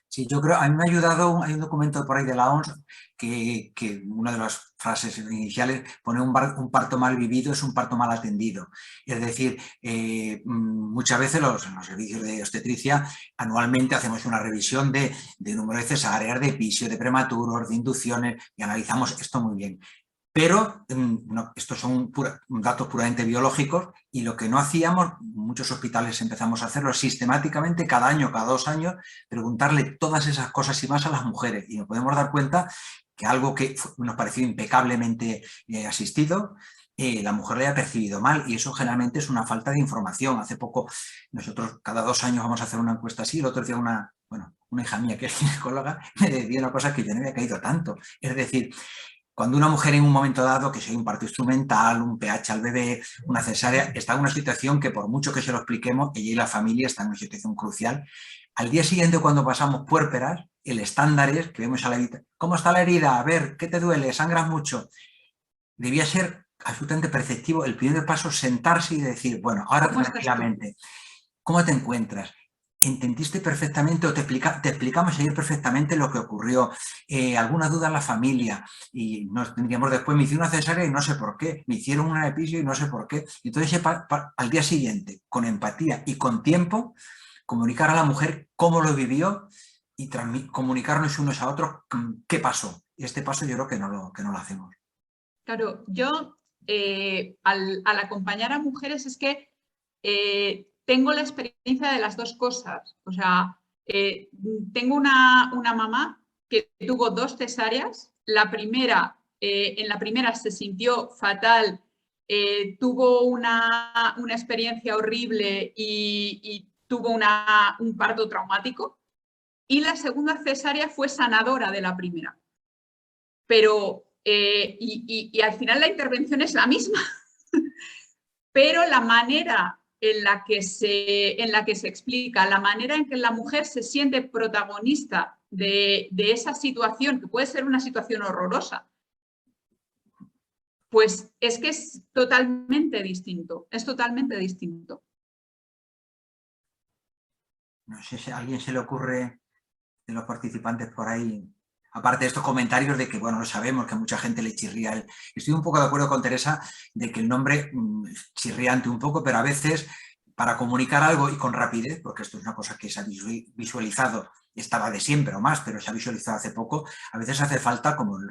Sí, yo creo, a mí me ha ayudado, hay un documento por ahí de la OMS que una de las frases iniciales pone un parto mal vivido es un parto mal atendido. Es decir, muchas veces en los servicios de obstetricia anualmente hacemos una revisión de número de cesáreas, de episio, de prematuros, de inducciones y analizamos esto muy bien. Pero no, estos son datos puramente biológicos y lo que no hacíamos, muchos hospitales empezamos a hacerlo sistemáticamente, cada año, cada 2 años, preguntarle todas esas cosas y más a las mujeres. Y nos podemos dar cuenta que algo que nos pareció impecablemente asistido, la mujer le ha percibido mal y eso generalmente es una falta de información. Hace poco, nosotros cada 2 años vamos a hacer una encuesta así, el otro día una hija mía que es ginecóloga me decía una cosa que yo no había caído tanto. Es decir, cuando una mujer en un momento dado, que sea un parto instrumental, un pH al bebé, una cesárea, está en una situación que por mucho que se lo expliquemos, ella y la familia están en una situación crucial. Al día siguiente, cuando pasamos puérperas, el estándar es que vemos a la herida. ¿Cómo está la herida? A ver, ¿qué te duele? ¿Sangras mucho? Debía ser absolutamente perceptivo el primer paso, sentarse y decir, bueno, ahora tranquilamente, ¿cómo te encuentras? ¿Entendiste perfectamente o te explicamos ayer perfectamente lo que ocurrió? ¿Alguna duda en la familia? Y nos tendríamos después, me hicieron una cesárea y no sé por qué, me hicieron una episio y no sé por qué. Entonces, al día siguiente, con empatía y con tiempo, comunicar a la mujer cómo lo vivió y comunicarnos unos a otros qué pasó. Y este paso yo creo que no lo hacemos. Claro, yo al acompañar a mujeres es que tengo la experiencia de las dos cosas. O sea, tengo una mamá que tuvo 2 cesáreas. La primera en la primera se sintió fatal, tuvo una experiencia horrible y tuvo un parto traumático, y la segunda cesárea fue sanadora de la primera. Pero, y al final la intervención es la misma, pero la manera en la que se explica, la manera en que la mujer se siente protagonista de esa situación, que puede ser una situación horrorosa, pues es que es totalmente distinto, es totalmente distinto. No sé si a alguien se le ocurre de los participantes por ahí, aparte de estos comentarios de que, bueno, lo sabemos, que a mucha gente le chirría. Estoy un poco de acuerdo con Teresa de que el nombre chirriante un poco, pero a veces para comunicar algo y con rapidez, porque esto es una cosa que se ha visualizado, estaba de siempre o más, pero se ha visualizado hace poco, a veces hace falta, como en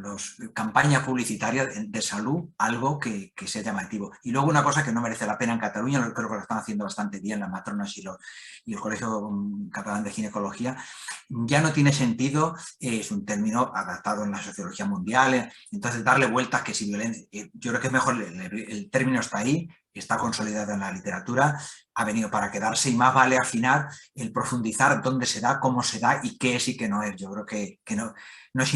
los campañas publicitarias de salud, algo que sea llamativo. Y luego una cosa que no merece la pena en Cataluña, creo que lo están haciendo bastante bien las matronas y el Colegio Catalán de Ginecología, ya no tiene sentido, es un término adaptado en la sociología mundial, entonces darle vueltas que si violencia, yo creo que es mejor, el término está ahí, está consolidado en la literatura, ha venido para quedarse y más vale afinar el profundizar dónde se da, cómo se da y qué es y qué no es. Yo creo que nos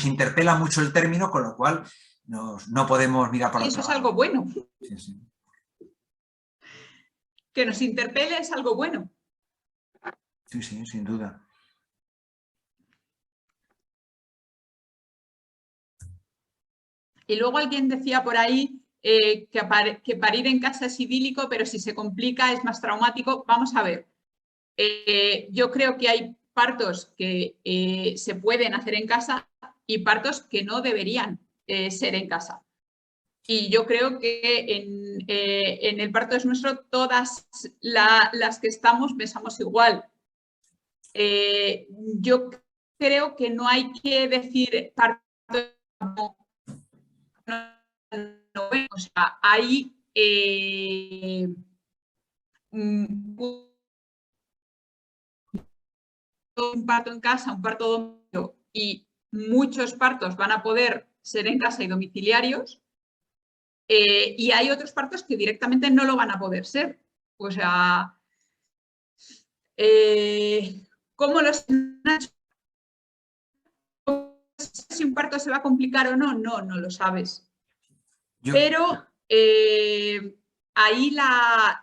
interpela mucho el término, con lo cual no podemos mirar por otro lado. Eso es algo bueno. Sí, sí. Que nos interpele es algo bueno. Sí, sí, sin duda. Y luego alguien decía por ahí que parir en casa es idílico, pero si se complica es más traumático. Vamos a ver. Yo creo que hay partos que se pueden hacer en casa y partos que no deberían ser en casa. Y yo creo que en el parto es nuestro, todas las que estamos pensamos igual. Yo creo que no hay que decir parto o sea, hay un parto en casa, un parto domiciliario, y muchos partos van a poder ser en casa y domiciliarios, y hay otros partos que directamente no lo van a poder ser. O sea, ¿cómo si un parto se va a complicar o no? No lo sabes. Pero ahí la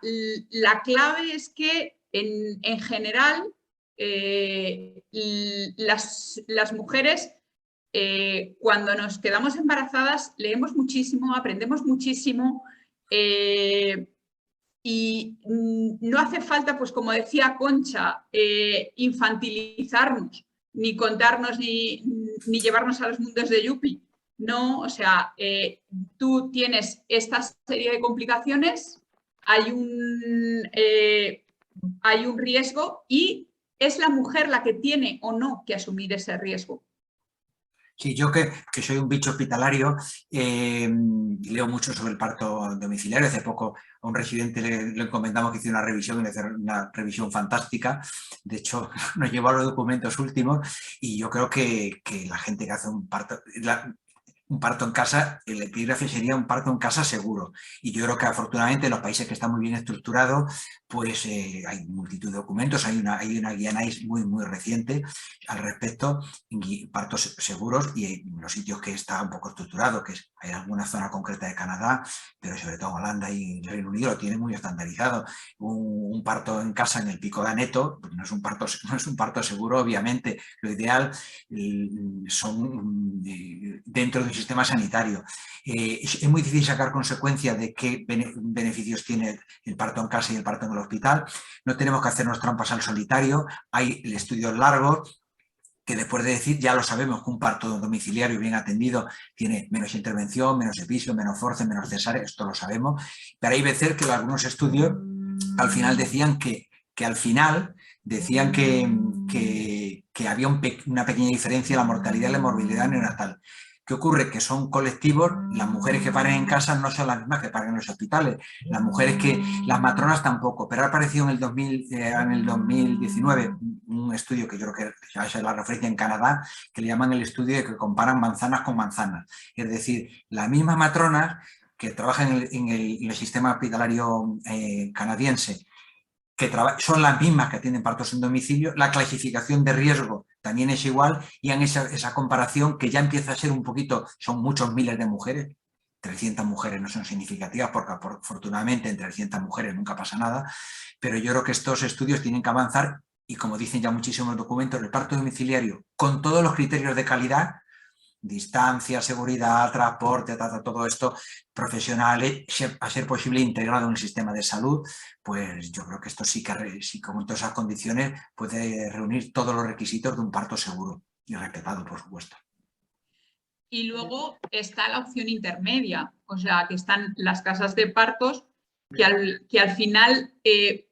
clave es que en general las mujeres cuando nos quedamos embarazadas leemos muchísimo, aprendemos muchísimo y no hace falta, pues como decía Concha, infantilizarnos, ni contarnos ni llevarnos a los mundos de Yupi. No, o sea, tú tienes esta serie de complicaciones, hay un riesgo y es la mujer la que tiene o no que asumir ese riesgo. Sí, yo que soy un bicho hospitalario, leo mucho sobre el parto domiciliario. Hace poco a un residente le encomendamos que hiciera una revisión y le hizo una revisión fantástica. De hecho, nos llevó a los documentos últimos y yo creo que la gente que hace un parto en casa, el epígrafe sería un parto en casa seguro. Y yo creo que afortunadamente en los países que están muy bien estructurados, pues hay multitud de documentos, hay una guía NICE muy reciente al respecto, partos seguros, y en los sitios que está un poco estructurado, que hay alguna zona concreta de Canadá, pero sobre todo Holanda y el Reino Unido lo tienen muy estandarizado. Un parto en casa en el Pico de Aneto, pues no es un parto seguro, obviamente. Lo ideal son dentro de un sistema sanitario. Es muy difícil sacar consecuencia de qué beneficios tiene el parto en casa y el parto en el hospital. No tenemos que hacernos trampas al solitario. Hay estudios largos que después de decir, ya lo sabemos, que un parto domiciliario bien atendido tiene menos intervención, menos episodio, menos force, menos cesárea, esto lo sabemos, pero hay veces que algunos estudios al final decían que había una pequeña diferencia en la mortalidad y la morbilidad neonatal. ¿Qué ocurre? Que son colectivos, las mujeres que paren en casa no son las mismas que paren en los hospitales, las matronas tampoco, pero ha aparecido en el 2019 un estudio que yo creo que ya es la referencia en Canadá, que le llaman el estudio de que comparan manzanas con manzanas, es decir, las mismas matronas que trabajan en el sistema hospitalario canadiense, que son las mismas que tienen partos en domicilio, la clasificación de riesgo también es igual, y en esa comparación que ya empieza a ser un poquito, son muchos miles de mujeres, 300 mujeres no son significativas porque afortunadamente en 300 mujeres nunca pasa nada, pero yo creo que estos estudios tienen que avanzar y, como dicen ya muchísimos documentos, el parto domiciliario con todos los criterios de calidad, distancia, seguridad, transporte, todo esto, profesional, a ser posible integrado en el sistema de salud, pues yo creo que esto sí con todas esas condiciones puede reunir todos los requisitos de un parto seguro y respetado, por supuesto. Y luego está la opción intermedia, o sea, que están las casas de partos que al final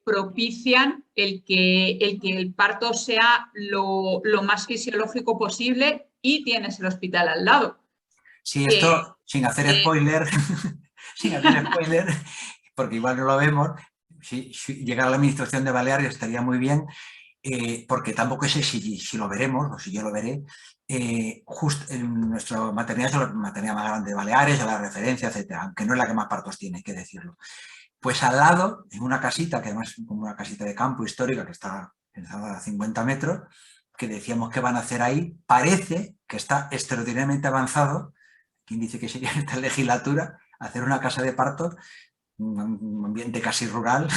propician el que el parto sea lo más fisiológico posible y tienes el hospital al lado. Sí, esto sin hacer spoiler, porque igual no lo vemos, si llegara a la administración de Baleares estaría muy bien, porque tampoco sé si lo veremos o si yo lo veré. Justo en nuestra maternidad es la maternidad más grande de Baleares, a la referencia, etcétera, aunque no es la que más partos tiene, hay que decirlo. Pues al lado, en una casita, que además es como una casita de campo histórica que está a 50 metros, que decíamos que van a hacer ahí, parece que está extraordinariamente avanzado, quien dice que sería esta legislatura, hacer una casa de partos, un ambiente casi rural,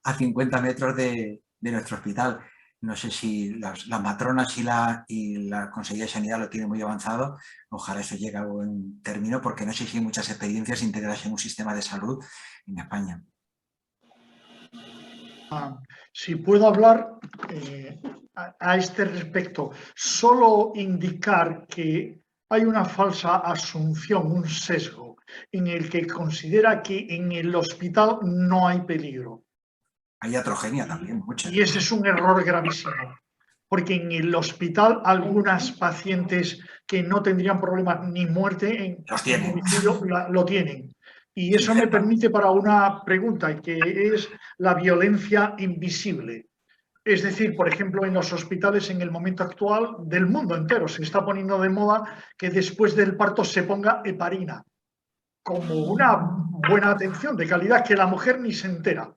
a 50 metros de nuestro hospital. No sé si las matronas y la Consejería de Sanidad lo tienen muy avanzado, ojalá eso llegue a buen término, porque no sé si hay muchas experiencias integradas en un sistema de salud en España. Si puedo hablar a este respecto, solo indicar que hay una falsa asunción, un sesgo, en el que considera que en el hospital no hay peligro. Hay iatrogenia también, muchas. Y ese es un error gravísimo, porque en el hospital algunas pacientes que no tendrían problemas ni muerte en domicilio lo tienen. Y eso me permite para una pregunta, que es la violencia invisible. Es decir, por ejemplo, en los hospitales en el momento actual del mundo entero se está poniendo de moda que después del parto se ponga heparina, como una buena atención de calidad que la mujer ni se entera.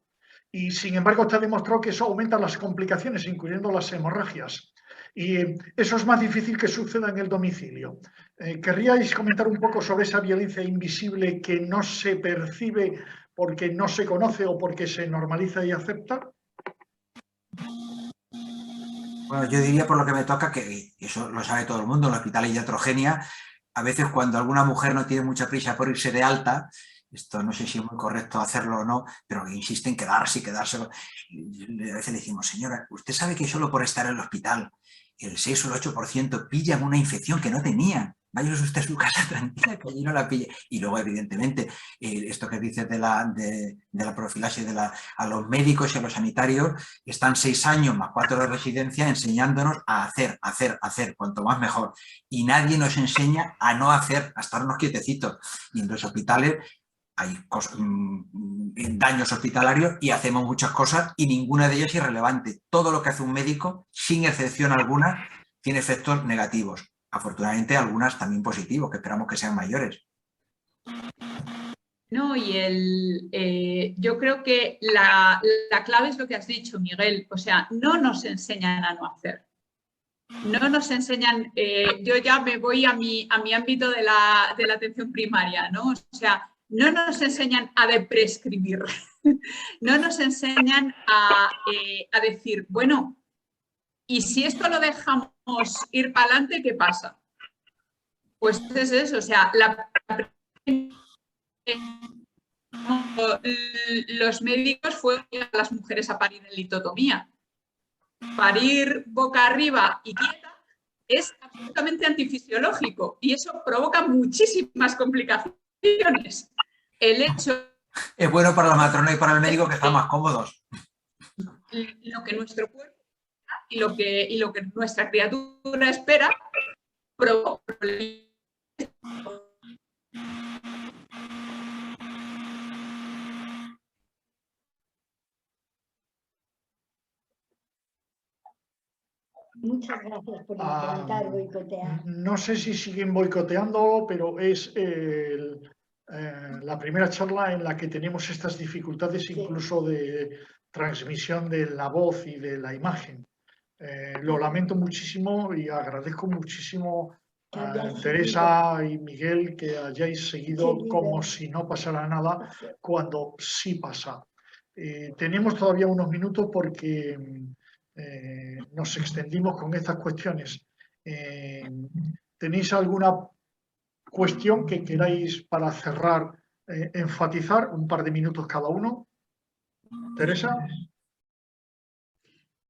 Y sin embargo está demostrado que eso aumenta las complicaciones, incluyendo las hemorragias. Y eso es más difícil que suceda en el domicilio. ¿Querríais comentar un poco sobre esa violencia invisible que no se percibe porque no se conoce o porque se normaliza y acepta? Bueno, yo diría, por lo que me toca, que eso lo sabe todo el mundo, en el hospital hay iatrogenia. A veces cuando alguna mujer no tiene mucha prisa por irse de alta, esto no sé si es muy correcto hacerlo o no, pero insiste en quedarse. A veces le decimos, señora, usted sabe que solo por estar en el hospital el 6 o el 8% pillan una infección que no tenían. Váyase usted a su casa tranquila, que allí no la pille. Y luego, evidentemente, esto que dices de la profilaxis a los médicos y a los sanitarios, están 6 años más 4 de residencia enseñándonos a hacer, cuanto más mejor. Y nadie nos enseña a no hacer, a estarnos quietecitos. Y en los hospitales hay daños hospitalarios y hacemos muchas cosas y ninguna de ellas es irrelevante. Todo lo que hace un médico, sin excepción alguna, tiene efectos negativos. Afortunadamente algunas también positivos, que esperamos que sean mayores. No, y yo creo que la clave es lo que has dicho, Miguel. O sea, no nos enseñan a no hacer. No nos enseñan, yo ya me voy a mi ámbito de la atención primaria, ¿no? O sea, no nos enseñan a prescribir, no nos enseñan a decir, bueno, y si esto lo dejamos ir para adelante, ¿qué pasa? Pues es eso, o sea, los médicos fueron a las mujeres a parir en litotomía. Parir boca arriba y quieta es absolutamente antifisiológico y eso provoca muchísimas complicaciones. El hecho... Es bueno para la matrona y para el médico que están más cómodos. Lo que nuestro cuerpo y lo que nuestra criatura espera provoca problemas Muchas gracias por intentar boicotear. No sé si siguen boicoteándolo, pero es la primera charla en la que tenemos estas dificultades incluso de transmisión de la voz y de la imagen. Lo lamento muchísimo y agradezco muchísimo a Teresa y Miguel que hayáis seguido como si no pasara nada cuando sí pasa. Tenemos todavía unos minutos porque nos extendimos con estas cuestiones. ¿Tenéis alguna cuestión que queráis para cerrar, enfatizar? Un par de minutos cada uno. Teresa.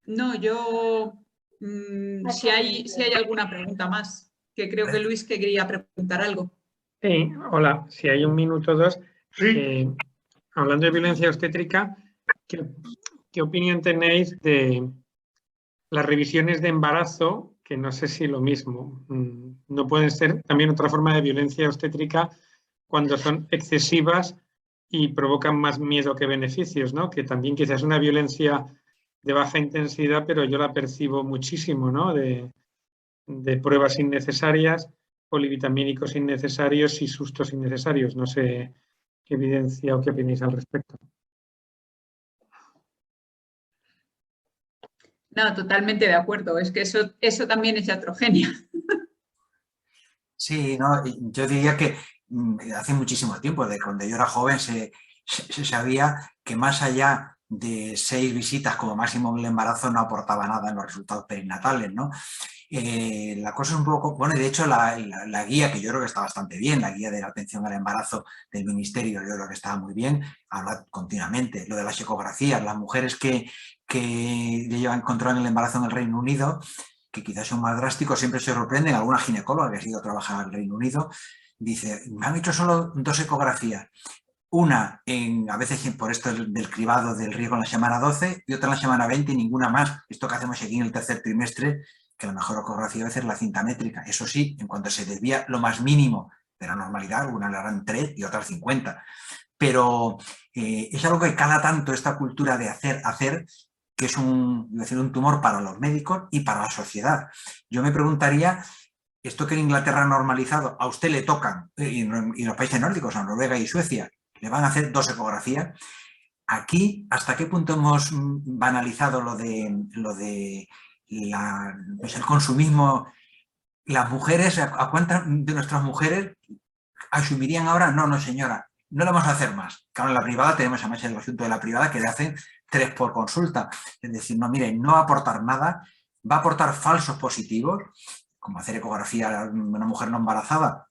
No, yo, si hay alguna pregunta más, que creo que Luis que quería preguntar algo. Sí, hola, si hay un minuto o dos. Sí. Hablando de violencia obstétrica, ¿qué opinión tenéis de las revisiones de embarazo? Que no sé si lo mismo. No pueden ser también otra forma de violencia obstétrica cuando son excesivas y provocan más miedo que beneficios, ¿no? Que también quizás es una violencia de baja intensidad, pero yo la percibo muchísimo, ¿no? De pruebas innecesarias, polivitamínicos innecesarios y sustos innecesarios. No sé qué evidencia o qué opináis al respecto. No, totalmente de acuerdo. Es que eso también es iatrogenia. Sí, no, yo diría que hace muchísimo tiempo, de cuando yo era joven, se sabía que más allá de 6 visitas como máximo en el embarazo no aportaba nada en los resultados perinatales, ¿no? La cosa es un poco, bueno, de hecho la guía, que yo creo que está bastante bien, la guía de la atención al embarazo del Ministerio, yo creo que estaba muy bien, habla continuamente. Lo de las ecografías, las mujeres que llevan control en el embarazo en el Reino Unido, que quizás son más drásticos, siempre se sorprenden. Alguna ginecóloga que ha ido a trabajar al Reino Unido dice, me han hecho solo 2 ecografías. Una, a veces por esto del cribado del riesgo en la semana 12 y otra en la semana 20 y ninguna más. Esto que hacemos aquí en el tercer trimestre, que la mejor ecografía a veces es la cinta métrica. Eso sí, en cuanto se desvía lo más mínimo de la normalidad, una le harán 3 y otras 50. Pero es algo que cala tanto esta cultura de hacer, que es un tumor para los médicos y para la sociedad. Yo me preguntaría, esto que en Inglaterra ha normalizado, a usted le tocan, y los países nórdicos, a Noruega y Suecia, le van a hacer 2 ecografías. Aquí, ¿hasta qué punto hemos banalizado lo de el consumismo? Las mujeres, ¿a cuántas de nuestras mujeres asumirían ahora? No, señora, no le vamos a hacer más. Claro, en la privada tenemos además el asunto de la privada que le hacen 3 por consulta. Es decir, no, mire, no va a aportar nada, va a aportar falsos positivos, como hacer ecografía a una mujer no embarazada.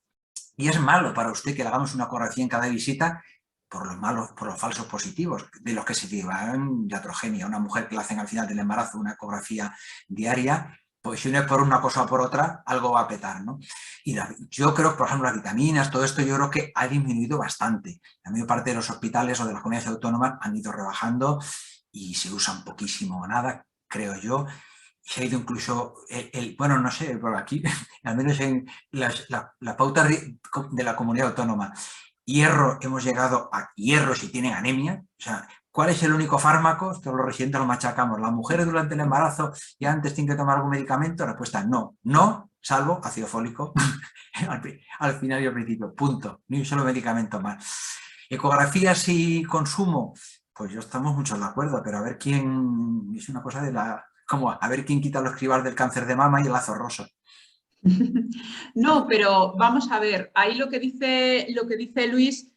Y es malo para usted que le hagamos una ecografía en cada visita por los falsos positivos, de los que se llevan iatrogenia. Una mujer que le hacen al final del embarazo una ecografía diaria, pues si no es por una cosa o por otra, algo va a petar, ¿no? Y yo creo que, por ejemplo, las vitaminas, todo esto yo creo que ha disminuido bastante. La mayor parte de los hospitales o de las comunidades autónomas han ido rebajando y se usan poquísimo o nada, creo yo. Se ha ido incluso, bueno, no sé, por aquí, al menos en la pauta de la comunidad autónoma. Hierro, hemos llegado a hierro si tienen anemia. O sea, ¿cuál es el único fármaco? Todos los residentes lo machacamos. ¿Las mujeres durante el embarazo y antes tienen que tomar algún medicamento? La respuesta no. No, salvo ácido fólico al final y al principio. Punto. Ni un solo medicamento más. Ecografías y consumo. Pues yo estamos muchos de acuerdo, pero a ver quién... Es una cosa de como a ver quién quita los cribales del cáncer de mama y el lazo rosa. No, pero vamos a ver, ahí lo que dice Luis,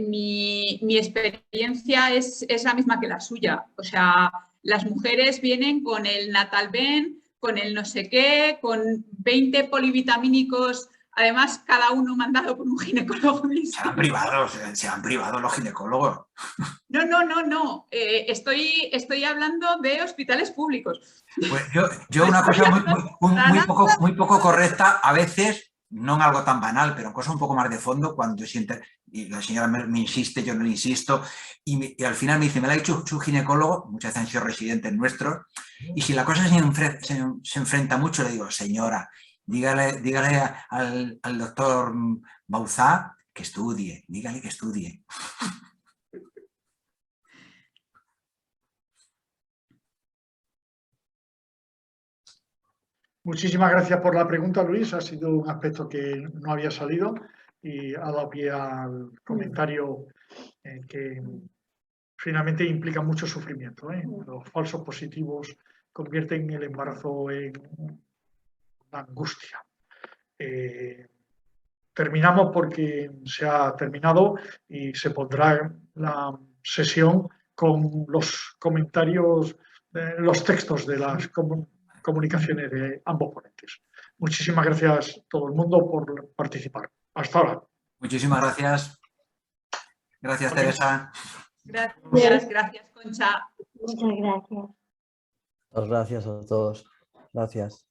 mi experiencia es la misma que la suya. O sea, las mujeres vienen con el Natalben, con el no sé qué, con 20 polivitamínicos, además cada uno mandado por un ginecólogo distinto. Se han privado los ginecólogos. No. Estoy hablando de hospitales públicos. Pues yo una cosa muy poco correcta, a veces, no en algo tan banal, pero en cosas un poco más de fondo, cuando siente, y la señora me insiste, yo no le insisto, y al final me dice, me lo ha dicho su ginecólogo, muchas veces han sido residentes nuestros, y si la cosa se enfrenta mucho, le digo, señora, dígale al doctor Bauzá que estudie, dígale que estudie. Muchísimas gracias por la pregunta, Luis. Ha sido un aspecto que no había salido y ha dado pie al comentario que finalmente implica mucho sufrimiento, ¿eh? Los falsos positivos convierten el embarazo en una angustia. Terminamos porque se ha terminado y se pondrá la sesión con los comentarios, los textos de las comunicaciones de ambos ponentes. Muchísimas gracias a todo el mundo por participar. Hasta ahora. Muchísimas gracias. Gracias, Teresa. Gracias, Concha. Muchas gracias. Gracias a todos. Gracias.